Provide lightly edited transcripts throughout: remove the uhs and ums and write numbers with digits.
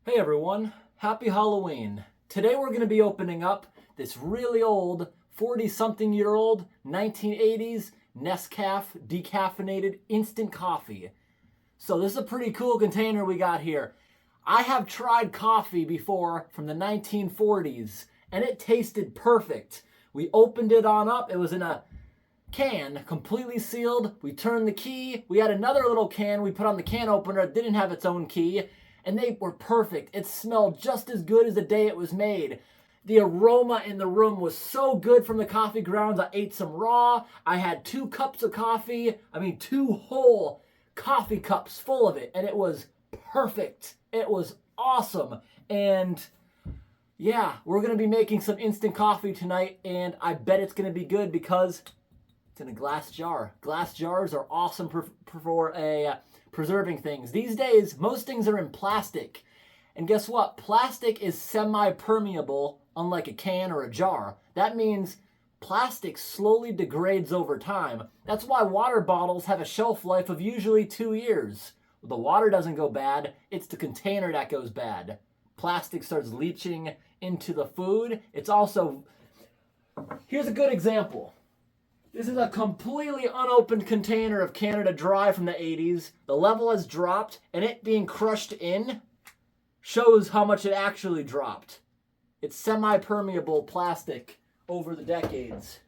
Hey everyone, happy Halloween. Today we're going to be opening up this really old 40-something-year-old 1980s Nescafe decaffeinated instant coffee. So this is a pretty cool container we got here. I have tried coffee before from the 1940s and it tasted perfect. We opened it on up, it was in a can, completely sealed. We turned the key, we had another little can we put on the can opener, it didn't have its own key. And they were perfect. It smelled just as good as the day it was made. The aroma in the room was so good from the coffee grounds. I ate some raw. I had 2 cups of coffee. 2 whole coffee cups full of it. And it was perfect. It was awesome. And yeah, we're going to be making some instant coffee tonight. And I bet it's going to be good because it's in a glass jar. Glass jars are awesome for preserving things. These days, most things are in plastic. And guess what? Plastic is semi-permeable, unlike a can or a jar. That means plastic slowly degrades over time. That's why water bottles have a shelf life of usually 2 years. The water doesn't go bad, it's the container that goes bad. Plastic starts leaching into the food. It's also... Here's a good example. This is a completely unopened container of Canada Dry from the 80s. The level has dropped, and it being crushed in shows how much it actually dropped. It's semi-permeable plastic over the decades.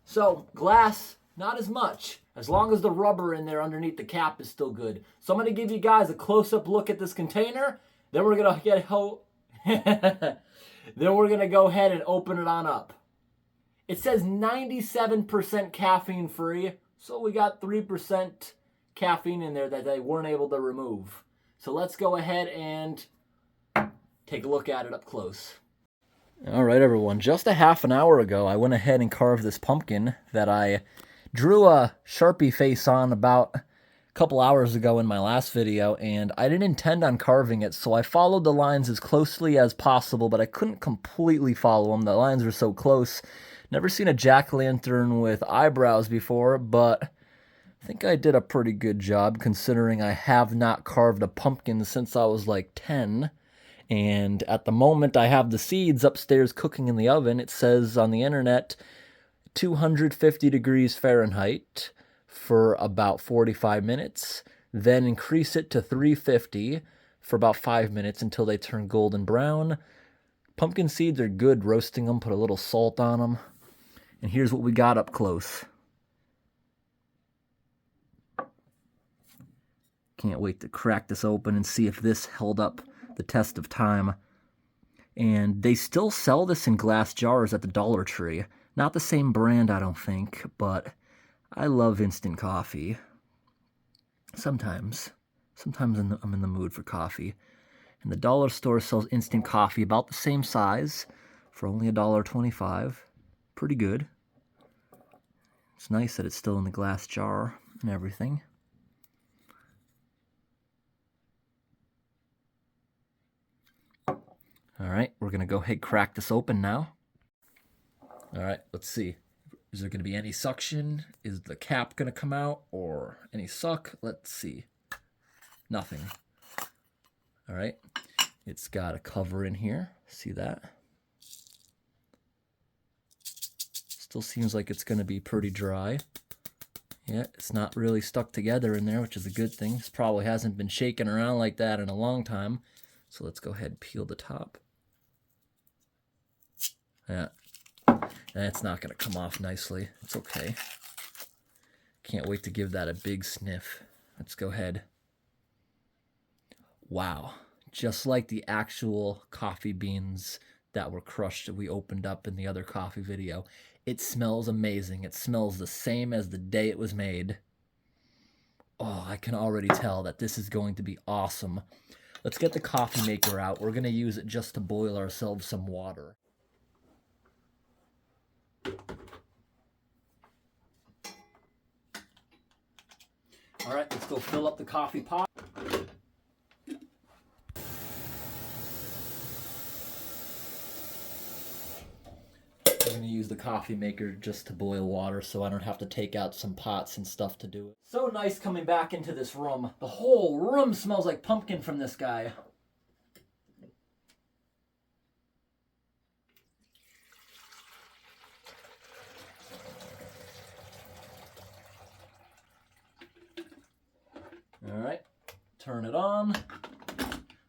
So, glass, not as much. As long as the rubber in there underneath the cap is still good. So I'm going to give you guys a close-up look at this container. Then we're going to then we're going to go ahead and open it on up. It says 97% caffeine free, so we got 3% caffeine in there that they weren't able to remove. So let's go ahead and take a look at it up close. All right, everyone, just a half an hour ago, I went ahead and carved this pumpkin that I drew a Sharpie face on about a couple hours ago in my last video, and I didn't intend on carving it, so I followed the lines as closely as possible, but I couldn't completely follow them. The lines were so close. Never seen a jack-o'-lantern with eyebrows before, but I think I did a pretty good job considering I have not carved a pumpkin since I was like 10. And at the moment I have the seeds upstairs cooking in the oven. It says on the internet 250 degrees Fahrenheit for about 45 minutes. Then increase it to 350 for about 5 minutes until they turn golden brown. Pumpkin seeds are good roasting them, put a little salt on them. And here's what we got up close. Can't wait to crack this open and see if this held up the test of time. And they still sell this in glass jars at the Dollar Tree. Not the same brand, I don't think, but I love instant coffee. Sometimes I'm in the mood for coffee. And the dollar store sells instant coffee about the same size for only $1.25. Pretty good. It's nice that it's still in the glass jar and everything. All right, we're going to go ahead and crack this open now. All right, let's see. Is there going to be any suction? Is the cap going to come out or any suck? Let's see. Nothing. All right, it's got a cover in here. See that? Still seems like it's going to be pretty dry. Yeah, it's not really stuck together in there, which is a good thing. This probably hasn't been shaken around like that in a long time. So let's go ahead and peel the top. Yeah, that's not going to come off nicely. It's okay. Can't wait to give that a big sniff. Let's go ahead. Wow, just like the actual coffee beans that were crushed that we opened up in the other coffee video. It smells amazing. It smells the same as the day it was made. Oh, I can already tell that this is going to be awesome. Let's get the coffee maker out. We're going to use it just to boil ourselves some water. All right, let's go fill up the coffee pot. I'm going to use the coffee maker just to boil water so I don't have to take out some pots and stuff to do it. So nice coming back into this room. The whole room smells like pumpkin from this guy. All right, turn it on.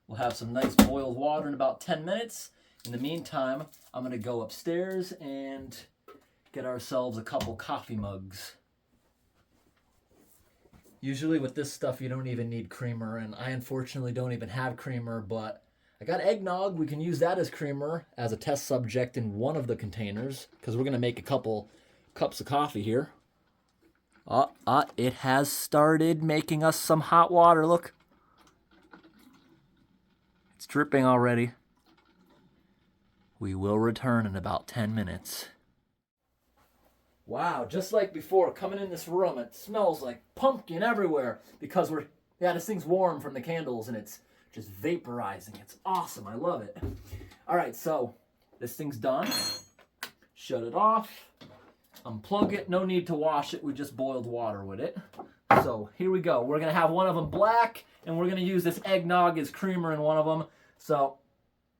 We'll have some nice boiled water in about 10 minutes. In the meantime, I'm gonna go upstairs and get ourselves a couple coffee mugs. Usually with this stuff, you don't even need creamer, and I unfortunately don't even have creamer, but I got eggnog. We can use that as creamer as a test subject in one of the containers, because we're gonna make a couple cups of coffee here. It has started making us some hot water, look. It's dripping already. We will return in about 10 minutes. Wow, just like before, coming in this room, it smells like pumpkin everywhere because this thing's warm from the candles and it's just vaporizing. It's awesome, I love it. All right, so this thing's done. Shut it off, unplug it. No need to wash it, we just boiled water with it. So here we go. We're gonna have one of them black and we're gonna use this eggnog as creamer in one of them. So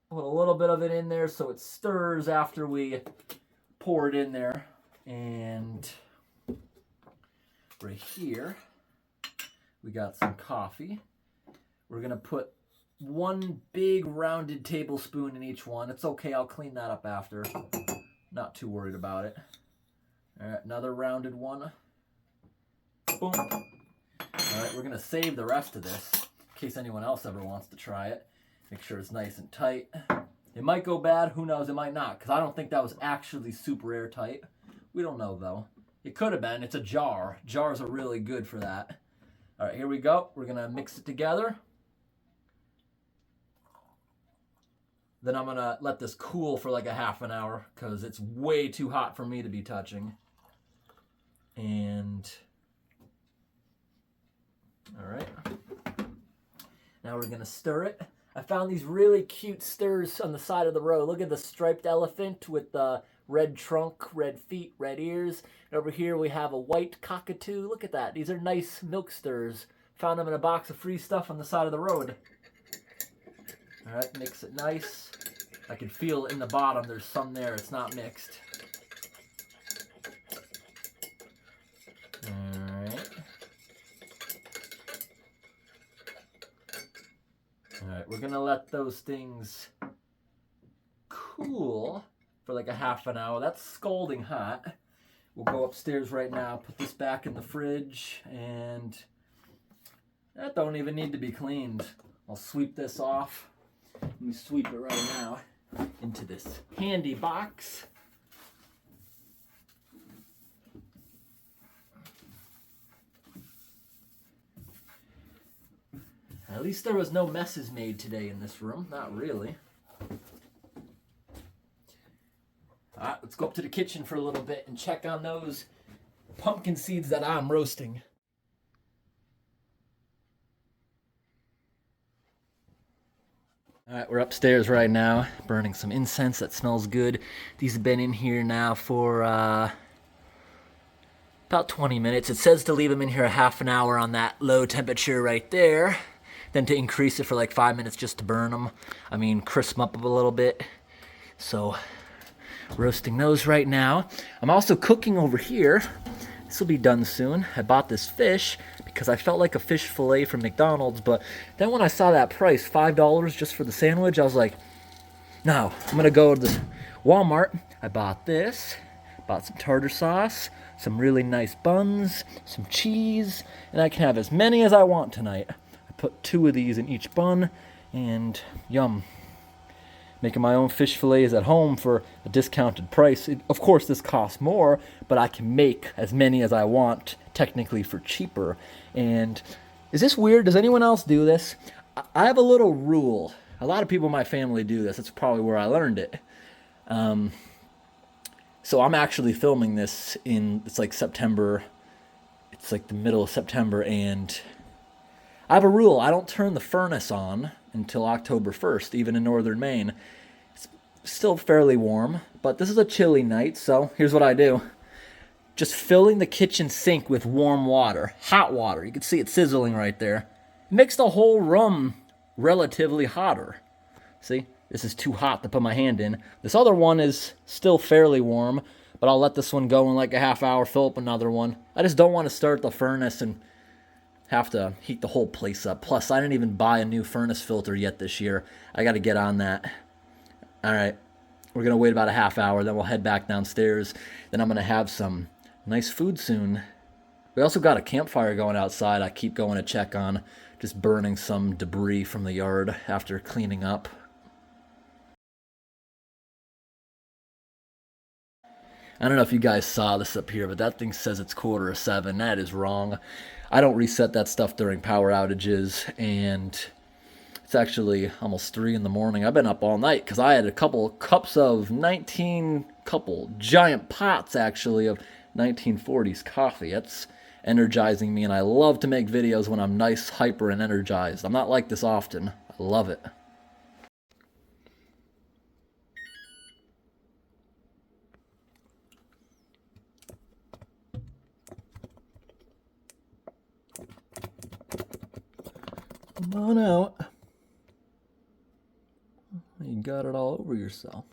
put a little bit of it in there so it stirs after we pour it in there. And right here, we got some coffee. We're gonna put one big rounded tablespoon in each one. It's okay, I'll clean that up after. Not too worried about it. All right, another rounded one. Boom. All right, we're gonna save the rest of this in case anyone else ever wants to try it. Make sure it's nice and tight. It might go bad, who knows, it might not, because I don't think that was actually super airtight. We don't know though. It could have been. It's a jar. Jars are really good for that. All right, here we go. We're gonna mix it together. Then I'm gonna let this cool for like a half an hour because it's way too hot for me to be touching. And all right. Now we're gonna stir it. I found these really cute stirs on the side of the road. Look at the striped elephant with the red trunk, red feet, red ears. And over here we have a white cockatoo. Look at that. These are nice milk stirs. Found them in a box of free stuff on the side of the road. All right, mix it nice. I can feel in the bottom there's some there. It's not mixed. All right. All right, we're gonna let those things cool for like a half an hour. That's scalding hot. We'll go upstairs right now, put this back in the fridge, and that don't even need to be cleaned. I'll sweep this off. Let me sweep it right now into this handy box. At least there was no messes made today in this room. Not really. All right, let's go up to the kitchen for a little bit and check on those pumpkin seeds that I'm roasting. All right, we're upstairs right now, burning some incense that smells good. These have been in here now for about 20 minutes. It says to leave them in here a half an hour on that low temperature right there. Then to increase it for like 5 minutes just to burn them. I mean, crisp them up a little bit. So, roasting those right now. I'm also cooking over here. This will be done soon. I bought this fish because I felt like a fish fillet from McDonald's, but then when I saw that price, $5 just for the sandwich, I was like, no, I'm gonna go to the Walmart. I bought this, bought some tartar sauce, some really nice buns, some cheese, and I can have as many as I want tonight. I put 2 of these in each bun, and yum. Making my own fish fillets at home for a discounted price. Of course, this costs more, but I can make as many as I want, technically for cheaper. And is this weird? Does anyone else do this? I have a little rule. A lot of people in my family do this. That's probably where I learned it. So I'm actually filming this it's like September. It's like the middle of September, and I have a rule. I don't turn the furnace on until October 1st, even in northern Maine. It's still fairly warm, but this is a chilly night, so here's what I do. Just filling the kitchen sink with warm water, hot water. You can see it sizzling right there. It makes the whole room relatively hotter. See, this is too hot to put my hand in. This other one is still fairly warm, but I'll let this one go in like a half hour, fill up another one. I just don't want to start the furnace and have to heat the whole place up. Plus, I didn't even buy a new furnace filter yet this year. I got to get on that. All right, we're going to wait about a half hour, then we'll head back downstairs. Then I'm going to have some nice food soon. We also got a campfire going outside. I keep going to check on, just burning some debris from the yard after cleaning up. I don't know if you guys saw this up here, but that thing says it's 6:45. That is wrong. I don't reset that stuff during power outages, and it's actually almost 3 in the morning. I've been up all night because I had a couple cups of couple giant pots, actually, of 1940s coffee. That's energizing me, and I love to make videos when I'm nice, hyper, and energized. I'm not like this often. I love it. Come on out. You got it all over yourself.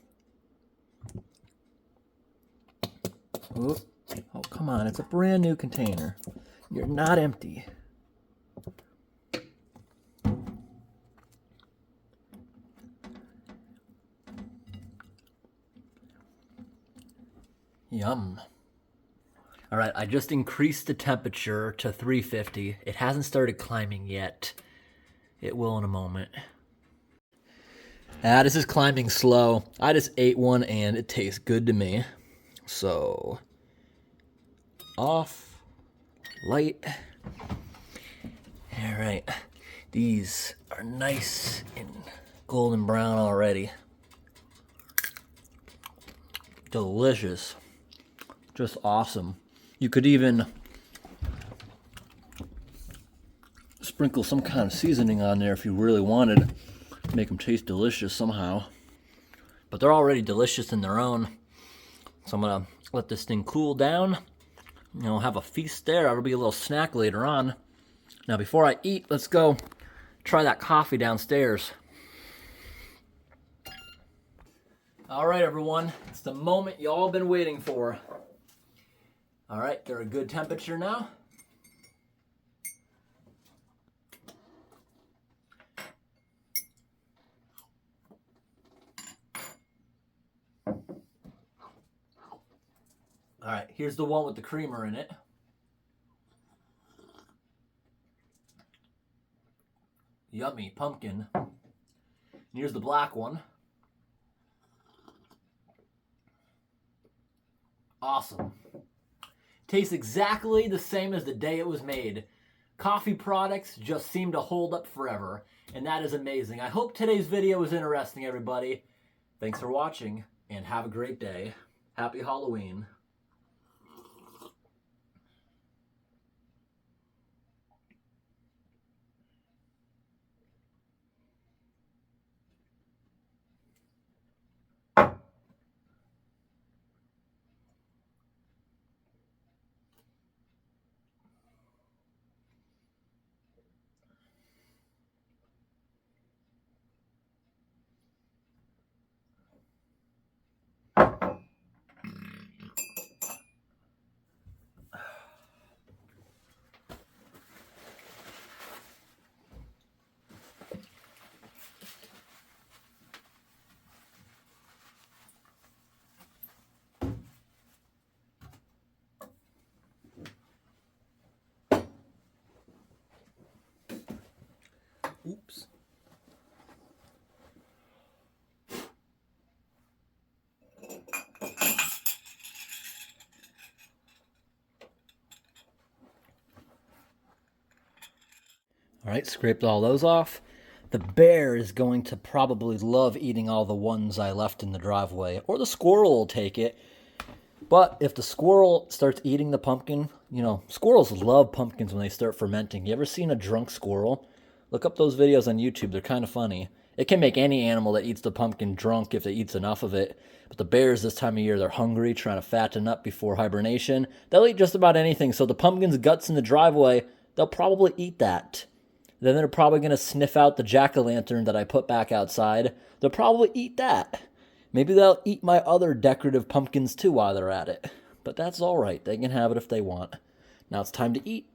Oh, come on. It's a brand new container. You're not empty. Yum. All right, I just increased the temperature to 350. It hasn't started climbing yet. It will in a moment. This is climbing slow. I just ate one and it tastes good to me. So, off, light. All right, these are nice and golden brown already. Delicious. Just awesome. You could even sprinkle some kind of seasoning on there if you really wanted to make them taste delicious somehow. But they're already delicious in their own. So I'm gonna let this thing cool down. You know, have a feast there. That'll be a little snack later on. Now before I eat, let's go try that coffee downstairs. All right, everyone. It's the moment you all been waiting for. All right, they're a good temperature now. All right, here's the one with the creamer in it. Yummy pumpkin. And here's the black one. Awesome. Tastes exactly the same as the day it was made. Coffee products just seem to hold up forever, and that is amazing. I hope today's video was interesting, everybody. Thanks for watching, and have a great day. Happy Halloween. Oops. All right, scraped all those off. The bear is going to probably love eating all the ones I left in the driveway, or the squirrel will take it. But if the squirrel starts eating the pumpkin, you know, squirrels love pumpkins when they start fermenting. You ever seen a drunk squirrel? Look up those videos on YouTube. They're kind of funny. It can make any animal that eats the pumpkin drunk if it eats enough of it. But the bears this time of year, they're hungry, trying to fatten up before hibernation. They'll eat just about anything. So the pumpkin's guts in the driveway, they'll probably eat that. Then they're probably going to sniff out the jack-o'-lantern that I put back outside. They'll probably eat that. Maybe they'll eat my other decorative pumpkins too while they're at it. But that's all right. They can have it if they want. Now it's time to eat.